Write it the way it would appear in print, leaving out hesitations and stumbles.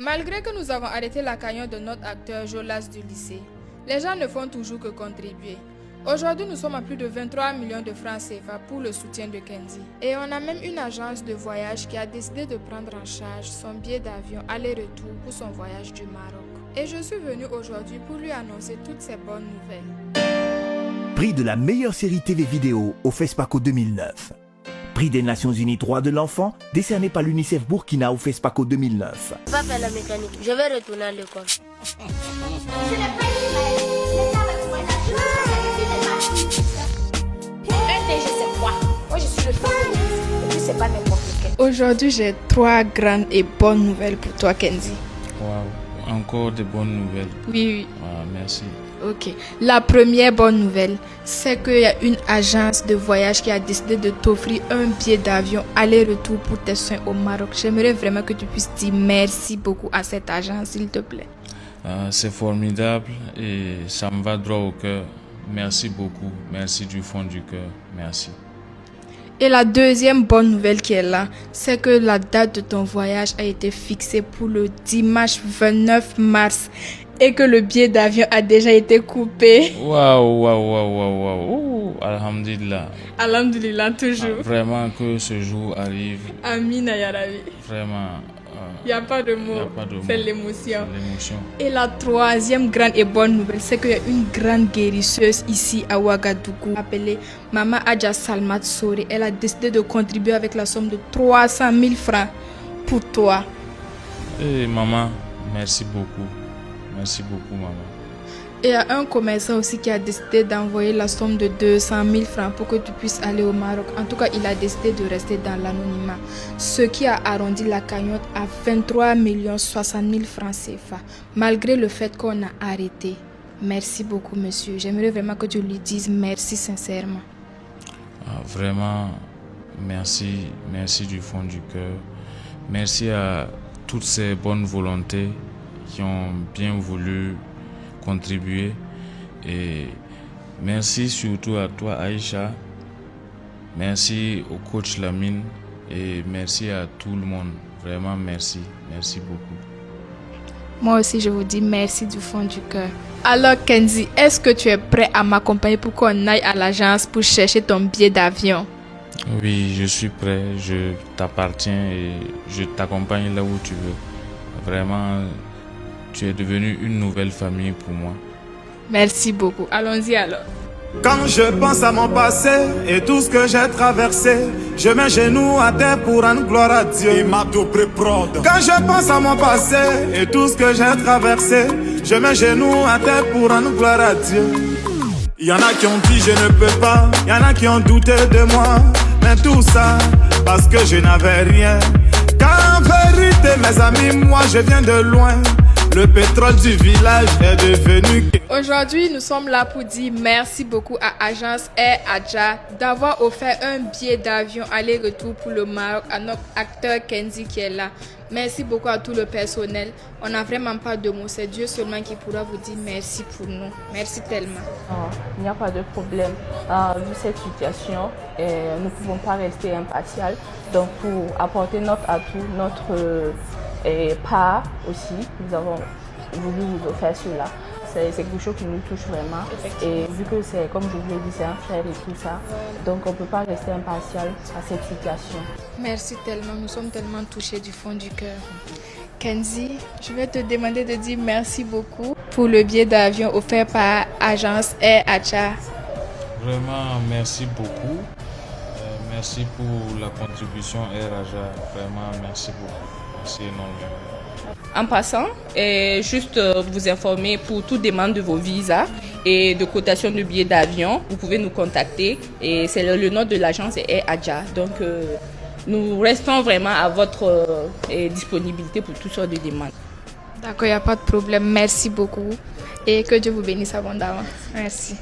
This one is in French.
Malgré que nous avons arrêté la cagnotte de notre acteur Jolas du lycée, les gens ne font toujours que contribuer. Aujourd'hui, nous sommes à plus de 23 millions de francs CFA pour le soutien de Kenzie. Et on a même une agence de voyage qui a décidé de prendre en charge son billet d'avion aller-retour pour son voyage du Maroc. Et je suis venue aujourd'hui pour lui annoncer toutes ces bonnes nouvelles. Prix de la meilleure série TV vidéo au FESPACO 2009. Prix des Nations Unies droits de l'enfant, décerné par l'UNICEF Burkina au FESPACO 2009. Je vais pas faire la mécanique, je vais retourner à l'école. Moi, je suis le fils. Et puis, c'est pas n'importe quel. Aujourd'hui, j'ai 3 grandes et bonnes nouvelles pour toi, Kenzie. Waouh, encore de bonnes nouvelles. Oui. Ah, merci. Ok. La première bonne nouvelle, c'est qu'il y a une agence de voyage qui a décidé de t'offrir un billet d'avion aller-retour pour tes soins au Maroc. J'aimerais vraiment que tu puisses dire merci beaucoup à cette agence, s'il te plaît. C'est formidable et ça me va droit au cœur. Merci beaucoup. Merci du fond du cœur. Merci. Et la deuxième bonne nouvelle qui est là, c'est que la date de ton voyage a été fixée pour le dimanche 29 mars et que le billet d'avion a déjà été coupé. Waouh, waouh, waouh, waouh, waouh. Alhamdulillah. Alhamdulillah, toujours. Vraiment que ce jour arrive. Amina ya Rabbi. Vraiment. Il n'y a pas de mots. C'est l'émotion. L'émotion. Et la troisième grande et bonne nouvelle, c'est qu'il y a une grande guérisseuse ici à Ouagadougou appelée Mama Adja Salmat Sori. Elle a décidé de contribuer avec la somme de 300 000 francs pour toi. Et maman, merci beaucoup. Merci beaucoup, maman. Et il y a un commerçant aussi qui a décidé d'envoyer la somme de 200 000 francs pour que tu puisses aller au Maroc. En tout cas, il a décidé de rester dans l'anonymat. Ce qui a arrondi la cagnotte à 23 60 000 francs CFA, malgré le fait qu'on a arrêté. Merci beaucoup, monsieur. J'aimerais vraiment que tu lui dises merci sincèrement. Vraiment, merci. Merci du fond du cœur. Merci à toutes ces bonnes volontés qui ont bien voulu contribuer et merci surtout à toi Aïcha, merci au coach Lamine et merci à tout le monde, vraiment merci beaucoup. Moi aussi je vous dis merci du fond du cœur. Alors Kenzie, est-ce que tu es prêt à m'accompagner pour qu'on aille à l'agence pour chercher ton billet d'avion? Oui, je suis prêt, je t'appartiens et je t'accompagne là où tu veux. Vraiment, tu es devenu une nouvelle famille pour moi. Merci beaucoup. Allons-y alors. Quand je pense à mon passé et tout ce que j'ai traversé, je mets genoux à terre pour rendre gloire à Dieu. Quand je pense à mon passé et tout ce que j'ai traversé, je mets genoux à terre pour rendre gloire à Dieu. Il y en a qui ont dit je ne peux pas, il y en a qui ont douté de moi, mais tout ça parce que je n'avais rien. Car en vérité mes amis, moi je viens de loin. Le pétrole du village est devenu... Aujourd'hui, nous sommes là pour dire merci beaucoup à Agence Air Adja d'avoir offert un billet d'avion aller-retour pour le Maroc à notre acteur Kenzie qui est là. Merci beaucoup à tout le personnel. On n'a vraiment pas de mots. C'est Dieu seulement qui pourra vous dire merci pour nous. Merci tellement. Il n'y a pas de problème. Vu cette situation, nous ne pouvons pas rester impatients. Donc, pour apporter notre atout, notre part aussi, nous avons voulu vous offrir cela. C'est quelque chose qui nous touche vraiment. Et vu que c'est, comme je vous l'ai dit, c'est un frère et tout ça, donc on ne peut pas rester impatient à cette situation. Merci tellement, nous sommes tellement touchés du fond du cœur. Kenzie, je vais te demander de dire merci beaucoup pour le billet d'avion offert par Agence Air Adja. Vraiment, merci beaucoup. Merci pour la contribution Air Adja. Vraiment, merci beaucoup. Merci énormément. En passant, juste vous informer pour toute demande de vos visas et de cotation de billets d'avion, vous pouvez nous contacter et c'est le nom de l'agence est Air Adja. Donc nous restons vraiment à votre disponibilité pour toutes sortes de demandes. D'accord, il n'y a pas de problème. Merci beaucoup et que Dieu vous bénisse abondamment. Merci.